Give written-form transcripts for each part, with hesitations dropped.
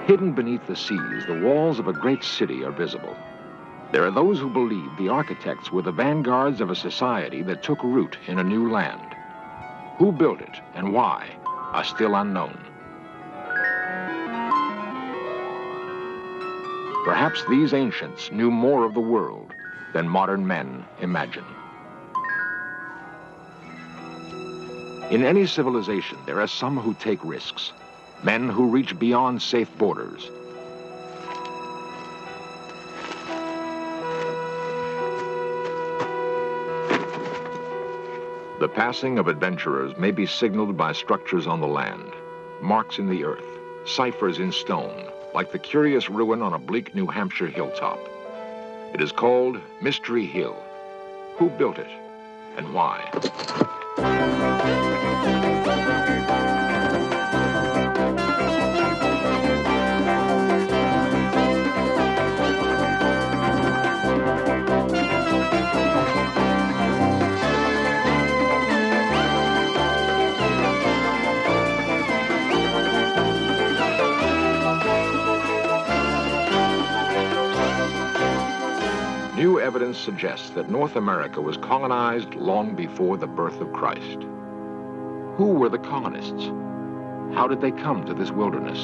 Hidden beneath the seas, the walls of a great city are visible. There are those who believe the architects were the vanguards of a society that took root in a new land. Who built it and why are still unknown. Perhaps these ancients knew more of the world than modern men imagine. In any civilization, there are some who take risks, men who reach beyond safe borders. The passing of adventurers may be signaled by structures on the land, marks in the earth, ciphers in stone, like the curious ruin on a bleak New Hampshire hilltop. It is called Mystery Hill. Who built it and why? New evidence suggests that North America was colonized long before the birth of Christ. Who were the colonists? How did they come to this wilderness?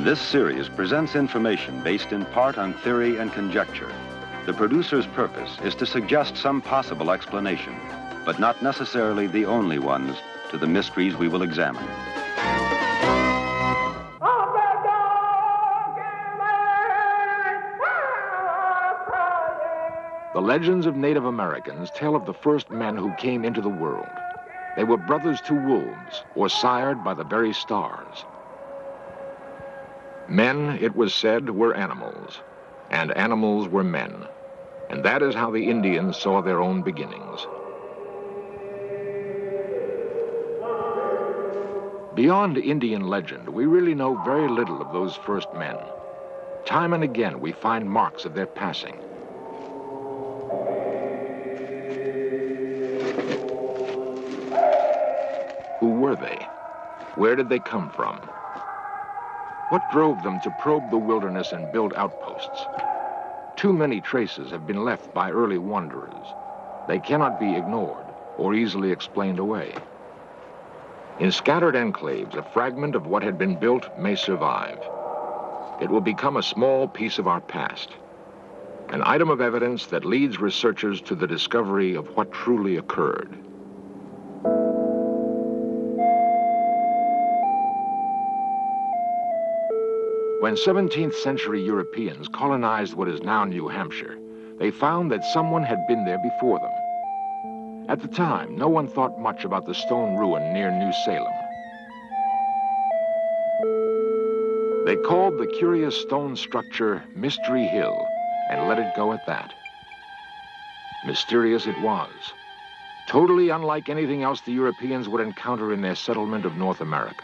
This series presents information based in part on theory and conjecture. The producer's purpose is to suggest some possible explanation, but not necessarily the only ones to the mysteries we will examine. The legends of Native Americans tell of the first men who came into the world. They were brothers to wolves, or sired by the very stars. Men, it was said, were animals, and animals were men. And that is how the Indians saw their own beginnings. Beyond Indian legend, we really know very little of those first men. Time and again, we find marks of their passing. Who were they? Where did they come from? What drove them to probe the wilderness and build outposts? Too many traces have been left by early wanderers. They cannot be ignored or easily explained away. In scattered enclaves, a fragment of what had been built may survive. It will become a small piece of our past, an item of evidence that leads researchers to the discovery of what truly occurred. When 17th century Europeans colonized what is now New Hampshire, they found that someone had been there before them. At the time, no one thought much about the stone ruin near New Salem. They called the curious stone structure Mystery Hill and let it go at that. Mysterious it was, totally unlike anything else the Europeans would encounter in their settlement of North America.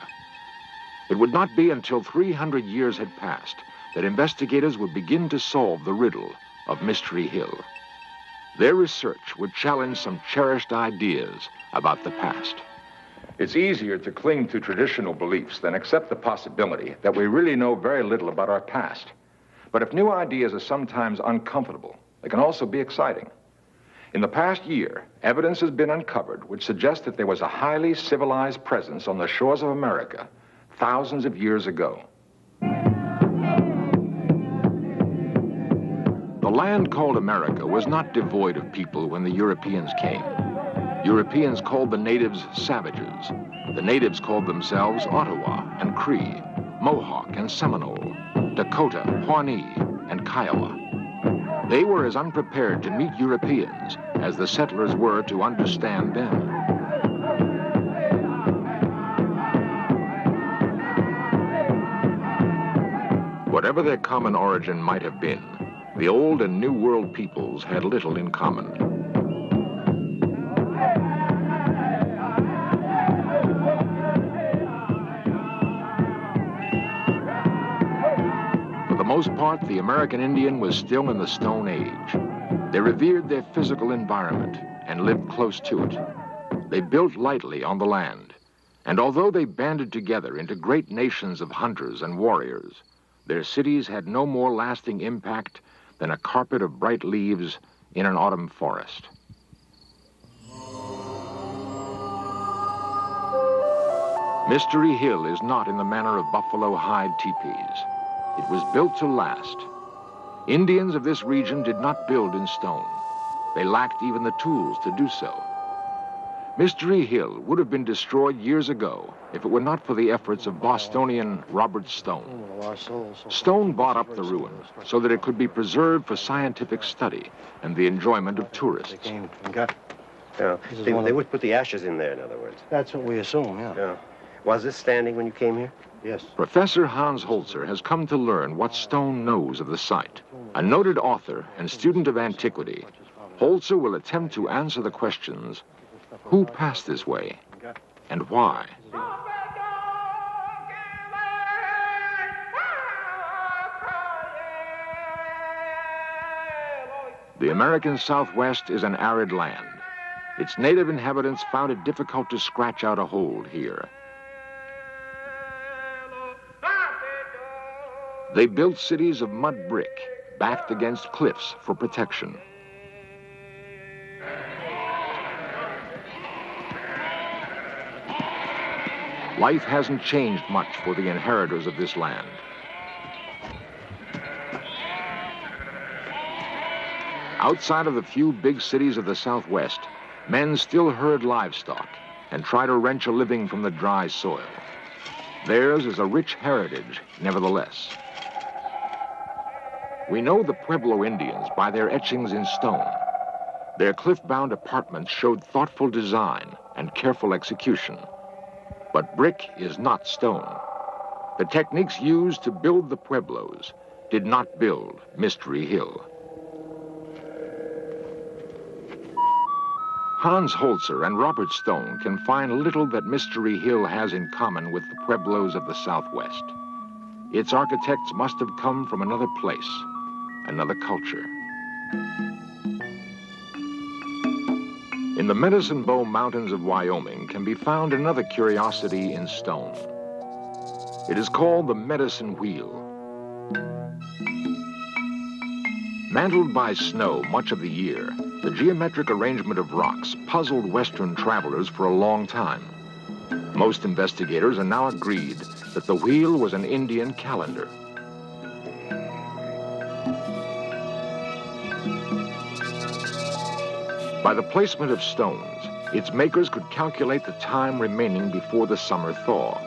It would not be until 300 years had passed that investigators would begin to solve the riddle of Mystery Hill. Their research would challenge some cherished ideas about the past. It's easier to cling to traditional beliefs than accept the possibility that we really know very little about our past. But if new ideas are sometimes uncomfortable, they can also be exciting. In the past year, evidence has been uncovered which suggests that there was a highly civilized presence on the shores of America thousands of years ago. The land called America was not devoid of people when the Europeans came. Europeans called the natives savages. The natives called themselves Ottawa and Cree, Mohawk and Seminole, Dakota, Pawnee, and Kiowa. They were as unprepared to meet Europeans as the settlers were to understand them. Whatever their common origin might have been, the Old and New World peoples had little in common. For the most part, the American Indian was still in the Stone Age. They revered their physical environment and lived close to it. They built lightly on the land, and although they banded together into great nations of hunters and warriors, their cities had no more lasting impact than a carpet of bright leaves in an autumn forest. Mystery Hill is not in the manner of buffalo hide teepees. It was built to last. Indians of this region did not build in stone. They lacked even the tools to do so. Mystery Hill would have been destroyed years ago if it were not for the efforts of Bostonian Robert Stone. Stone bought up the ruin so that it could be preserved for scientific study and the enjoyment of tourists. Yeah. They would put the ashes in there, in other words. That's what we assume, yeah. Was this standing when you came here? Yes. Professor Hans Holzer has come to learn what Stone knows of the site. A noted author and student of antiquity, Holzer will attempt to answer the questions: who passed this way and why? The American Southwest is an arid land. Its native inhabitants found it difficult to scratch out a hold here. They built cities of mud brick, backed against cliffs for protection. Life hasn't changed much for the inheritors of this land. Outside of the few big cities of the Southwest, men still herd livestock and try to wrench a living from the dry soil. Theirs is a rich heritage, nevertheless. We know the Pueblo Indians by their etchings in stone. Their cliff-bound apartments showed thoughtful design and careful execution. But brick is not stone. The techniques used to build the Pueblos did not build Mystery Hill. Hans Holzer and Robert Stone can find little that Mystery Hill has in common with the Pueblos of the Southwest. Its architects must have come from another place, another culture. In the Medicine Bow Mountains of Wyoming can be found another curiosity in stone. It is called the Medicine Wheel. Mantled by snow much of the year, the geometric arrangement of rocks puzzled Western travelers for a long time. Most investigators are now agreed that the wheel was an Indian calendar. By the placement of stones, its makers could calculate the time remaining before the summer thaw.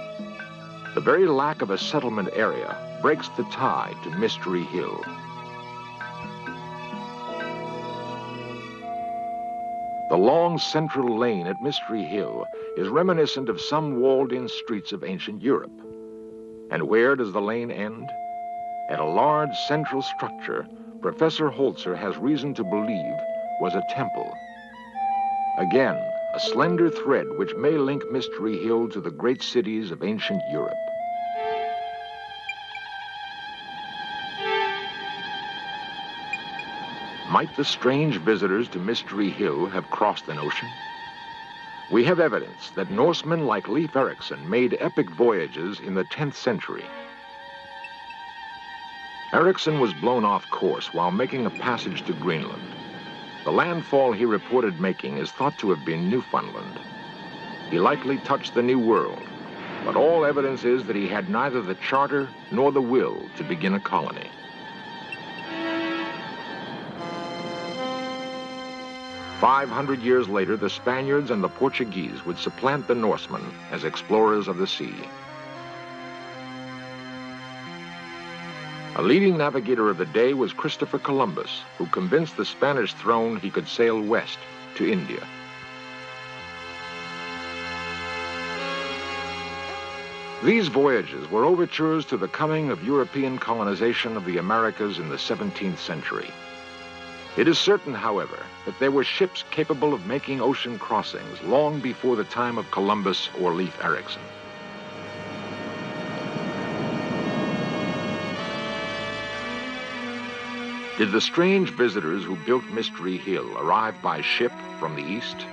The very lack of a settlement area breaks the tie to Mystery Hill. The long central lane at Mystery Hill is reminiscent of some walled-in streets of ancient Europe. And where does the lane end? At a large central structure Professor Holzer has reason to believe was a temple. Again, a slender thread which may link Mystery Hill to the great cities of ancient Europe. Might the strange visitors to Mystery Hill have crossed an ocean? We have evidence that Norsemen like Leif Erikson made epic voyages in the 10th century. Erikson was blown off course while making a passage to Greenland. The landfall he reported making is thought to have been Newfoundland. He likely touched the New World, but all evidence is that he had neither the charter nor the will to begin a colony. "500 years later, the Spaniards and the Portuguese would supplant the Norsemen as explorers of the sea. A leading navigator of the day was Christopher Columbus, who convinced the Spanish throne he could sail west to India. These voyages were overtures to the coming of European colonization of the Americas in the 17th century. It is certain, however, that there were ships capable of making ocean crossings long before the time of Columbus or Leif Erikson. Did the strange visitors who built Mystery Hill arrive by ship from the east?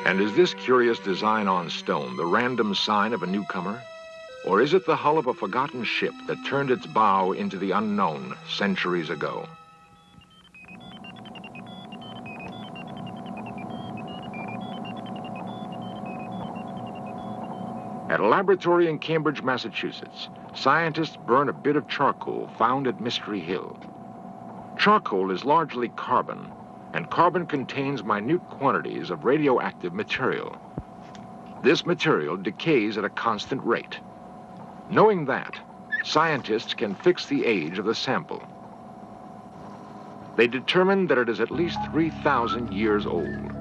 And is this curious design on stone the random sign of a newcomer? Or is it the hull of a forgotten ship that turned its bow into the unknown centuries ago? At a laboratory in Cambridge, Massachusetts, scientists burn a bit of charcoal found at Mystery Hill. Charcoal is largely carbon, and carbon contains minute quantities of radioactive material. This material decays at a constant rate. Knowing that, scientists can fix the age of the sample. They determined that it is at least 3,000 years old.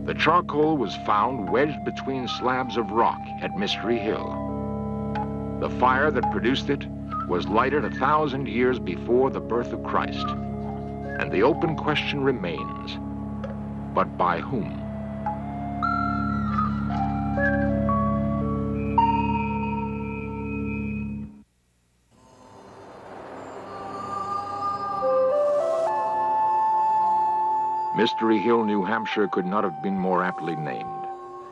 The charcoal was found wedged between slabs of rock at Mystery Hill. The fire that produced it was lighted 1,000 years before the birth of Christ. And the open question remains, but by whom? Mystery Hill, New Hampshire could not have been more aptly named.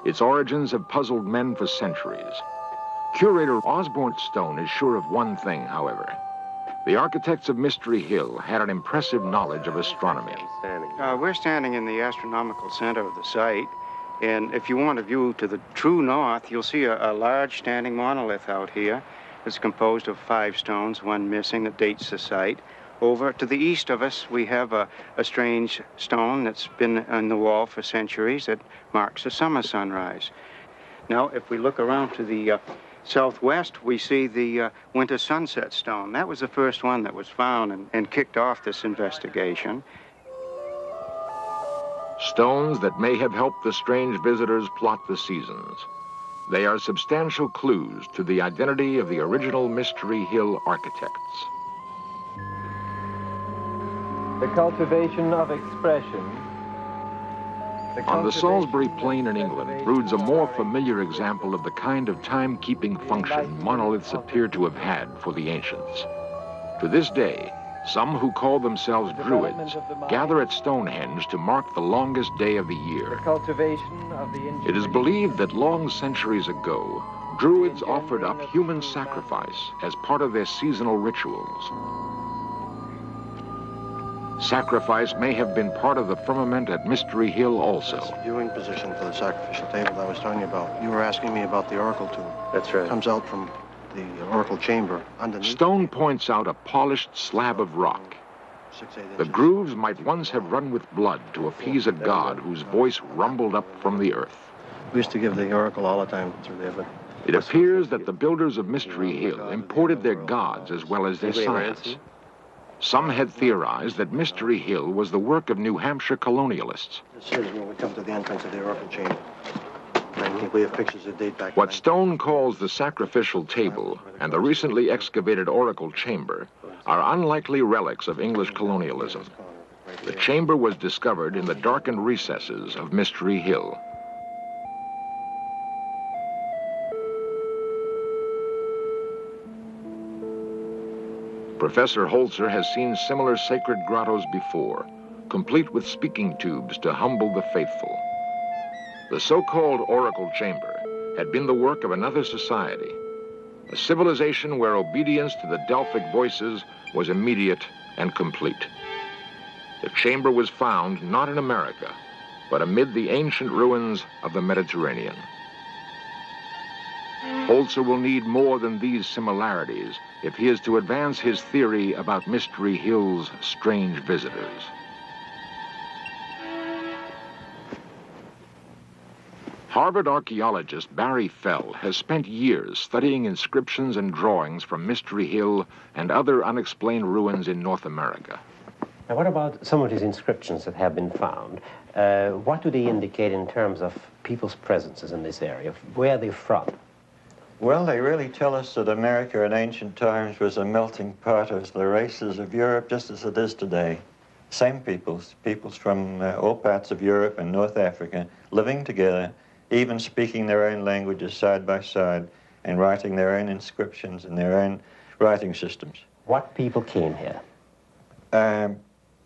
Its origins have puzzled men for centuries. Curator Osborne Stone is sure of one thing, however. The architects of Mystery Hill had an impressive knowledge of astronomy. We're standing in the astronomical center of the site, and if you want a view to the true north, you'll see a large standing monolith out here. It's composed of 5 stones, one missing that dates the site. Over to the east of us, we have a strange stone that's been on the wall for centuries that marks a summer sunrise. Now, if we look around to the southwest, we see the winter sunset stone. That was the first one that was found and kicked off this investigation. Stones that may have helped the strange visitors plot the seasons. They are substantial clues to the identity of the original Mystery Hill architects. The cultivation of expression. On the Salisbury Plain in England broods a more familiar example of the kind of time-keeping function monoliths appear to have had for the ancients. To this day, some who call themselves Druids gather at Stonehenge to mark the longest day of the year. It is believed that long centuries ago, Druids offered up human sacrifice as part of their seasonal rituals. Sacrifice may have been part of the firmament at Mystery Hill also. That's the viewing position for the sacrificial table I was telling you about. You were asking me about the oracle tube. That's right. It comes out from the oracle chamber underneath. Stone points out a polished slab of rock. 6-8 inches. The grooves might once have run with blood to appease a god whose voice rumbled up from the earth. We used to give the oracle all the time through there, but... It appears that the builders of Mystery Hill imported their gods as well as their science. Some had theorized that Mystery Hill was the work of New Hampshire colonialists. This is where we come to the entrance of the oracle chamber. I think we have pictures that date back... What Stone calls the sacrificial table and the recently excavated oracle chamber are unlikely relics of English colonialism. The chamber was discovered in the darkened recesses of Mystery Hill. Professor Holzer has seen similar sacred grottos before, complete with speaking tubes to humble the faithful. The so-called oracle chamber had been the work of another society, a civilization where obedience to the Delphic voices was immediate and complete. The chamber was found not in America, but amid the ancient ruins of the Mediterranean. Holzer will need more than these similarities if he is to advance his theory about Mystery Hill's strange visitors. Harvard archaeologist Barry Fell has spent years studying inscriptions and drawings from Mystery Hill and other unexplained ruins in North America. Now, what about some of these inscriptions that have been found? What do they indicate in terms of people's presences in this area? Where are they from? Well, they really tell us that America in ancient times was a melting pot of the races of Europe, just as it is today. Same peoples from all parts of Europe and North Africa, living together, even speaking their own languages side by side, and writing their own inscriptions and their own writing systems. What people came here?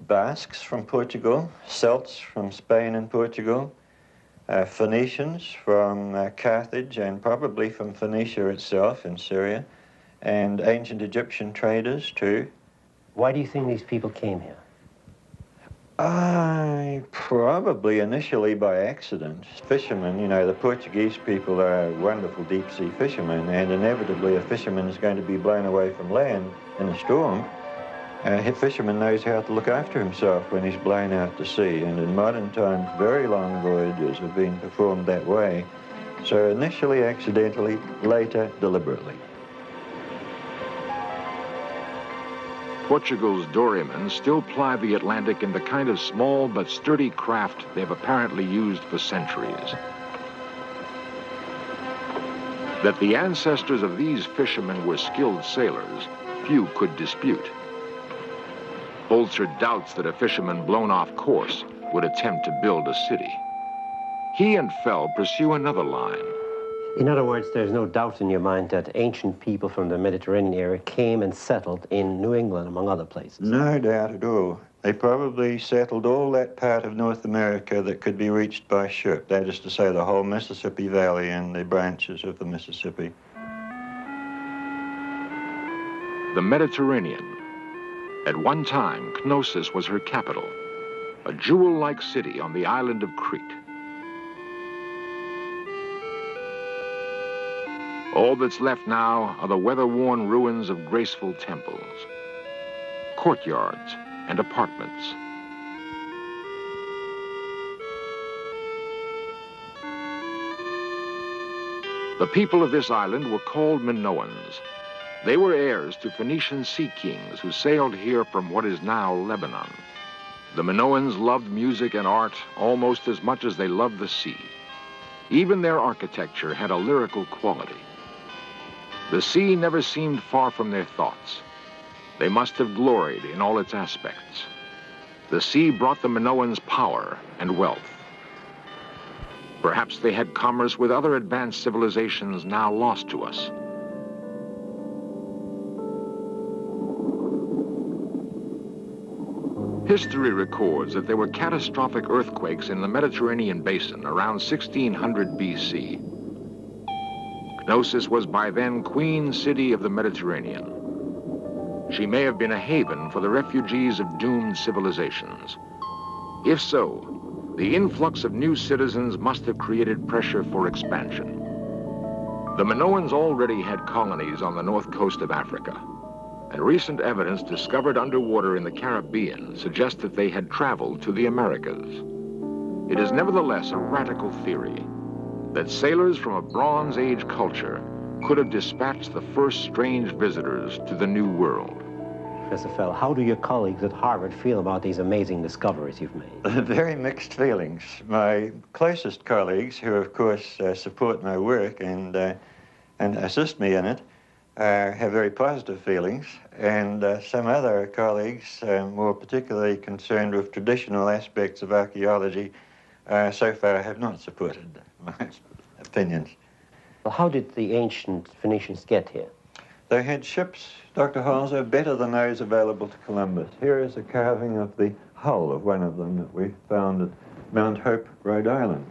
Basques from Portugal, Celts from Spain and Portugal, Phoenicians from Carthage and probably from Phoenicia itself in Syria, and ancient Egyptian traders too. Why do you think these people came here? Probably initially by accident. Fishermen, you know, the Portuguese people are wonderful deep-sea fishermen, and inevitably a fisherman is going to be blown away from land in a storm. A fisherman knows how to look after himself when he's blown out to sea, and in modern times, very long voyages have been performed that way. So initially accidentally, later deliberately. Portugal's dorymen still ply the Atlantic in the kind of small but sturdy craft they've apparently used for centuries. That the ancestors of these fishermen were skilled sailors, few could dispute. Holzer doubts that a fisherman blown off course would attempt to build a city. He and Fell pursue another line. In other words, there's no doubt in your mind that ancient people from the Mediterranean area came and settled in New England, among other places. No doubt at all. They probably settled all that part of North America that could be reached by ship. That is to say, the whole Mississippi Valley and the branches of the Mississippi. The Mediterranean. At one time, Knossos was her capital, a jewel-like city on the island of Crete. All that's left now are the weather-worn ruins of graceful temples, courtyards, and apartments. The people of this island were called Minoans. They were heirs to Phoenician sea kings who sailed here from what is now Lebanon. The Minoans loved music and art almost as much as they loved the sea. Even their architecture had a lyrical quality. The sea never seemed far from their thoughts. They must have gloried in all its aspects. The sea brought the Minoans power and wealth. Perhaps they had commerce with other advanced civilizations now lost to us. History records that there were catastrophic earthquakes in the Mediterranean basin around 1600 BC. Knossos was by then Queen City of the Mediterranean. She may have been a haven for the refugees of doomed civilizations. If so, the influx of new citizens must have created pressure for expansion. The Minoans already had colonies on the north coast of Africa, and recent evidence discovered underwater in the Caribbean suggests that they had traveled to the Americas. It is nevertheless a radical theory that sailors from a Bronze Age culture could have dispatched the first strange visitors to the New World. Professor Fell, how do your colleagues at Harvard feel about these amazing discoveries you've made? Very mixed feelings. My closest colleagues, who of course support my work and assist me in it, have very positive feelings, and some other colleagues, more particularly concerned with traditional aspects of archaeology, so far have not supported my opinions. Well, how did the ancient Phoenicians get here? They had ships, Dr. Halser, better than those available to Columbus. Here is a carving of the hull of one of them that we found at Mount Hope, Rhode Island.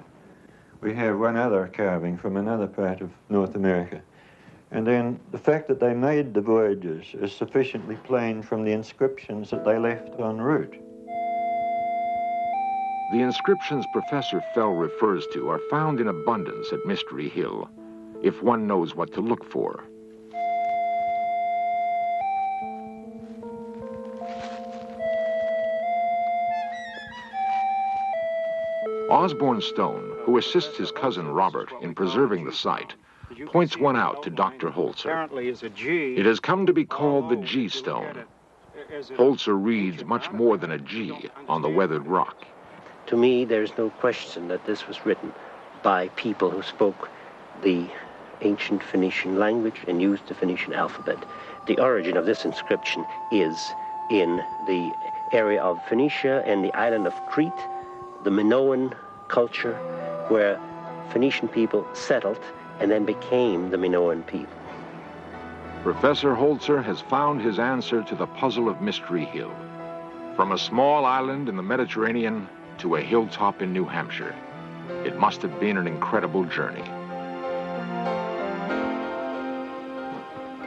We have one other carving from another part of North America. And then the fact that they made the voyages is sufficiently plain from the inscriptions that they left en route. The inscriptions Professor Fell refers to are found in abundance at Mystery Hill, if one knows what to look for. Osborne Stone, who assists his cousin Robert in preserving the site, points one out to Dr. Holzer. It has come to be called the G stone. Holzer reads much more than a G on the weathered rock. To me, there's no question that this was written by people who spoke the ancient Phoenician language and used the Phoenician alphabet. The origin of this inscription is in the area of Phoenicia and the island of Crete, the Minoan culture, where Phoenician people settled and then became the Minoan people. Professor Holzer has found his answer to the puzzle of Mystery Hill. From a small island in the Mediterranean to a hilltop in New Hampshire, It must have been an incredible journey.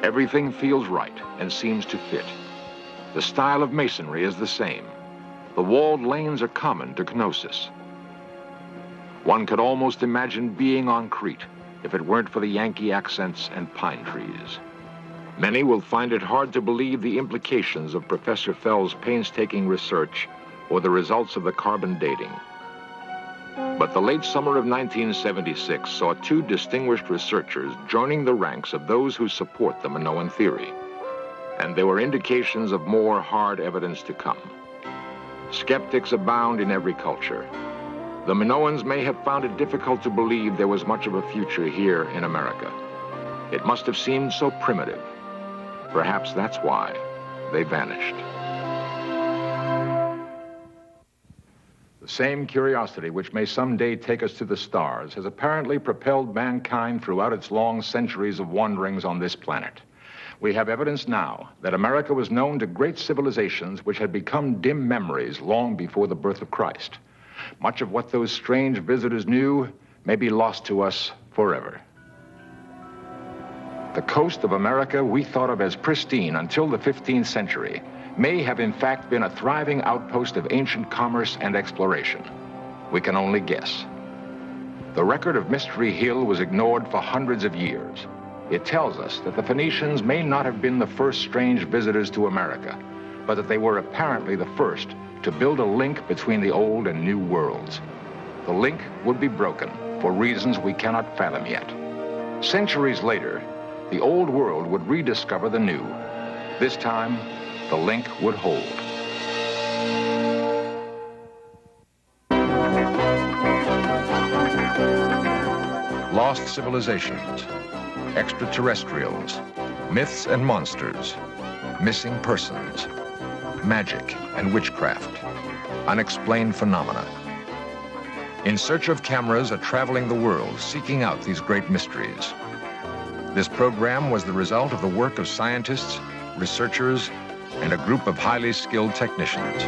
Everything feels right and seems to fit. The style of masonry is the same. The walled lanes are common to Knossos. One could almost imagine being on Crete if it weren't for the Yankee accents and pine trees. Many will find it hard to believe the implications of Professor Fell's painstaking research or the results of the carbon dating. But the late summer of 1976 saw two distinguished researchers joining the ranks of those who support the Minoan theory. And there were indications of more hard evidence to come. Skeptics abound in every culture. The Minoans may have found it difficult to believe there was much of a future here in America. It must have seemed so primitive. Perhaps that's why they vanished. The same curiosity which may someday take us to the stars has apparently propelled mankind throughout its long centuries of wanderings on this planet. We have evidence now that America was known to great civilizations which had become dim memories long before the birth of Christ. Much of what those strange visitors knew may be lost to us forever. The coast of America we thought of as pristine until the 15th century may have in fact been a thriving outpost of ancient commerce and exploration. We can only guess. The record of Mystery Hill was ignored for hundreds of years. It tells us that the Phoenicians may not have been the first strange visitors to America, but that they were apparently the first to build a link between the old and new worlds. The link would be broken for reasons we cannot fathom yet. Centuries later, the old world would rediscover the new. This time, the link would hold. Lost civilizations, extraterrestrials, myths and monsters, missing persons, magic and witchcraft, unexplained phenomena. In search of cameras are traveling the world, seeking out these great mysteries. This program was the result of the work of scientists, researchers, and a group of highly skilled technicians.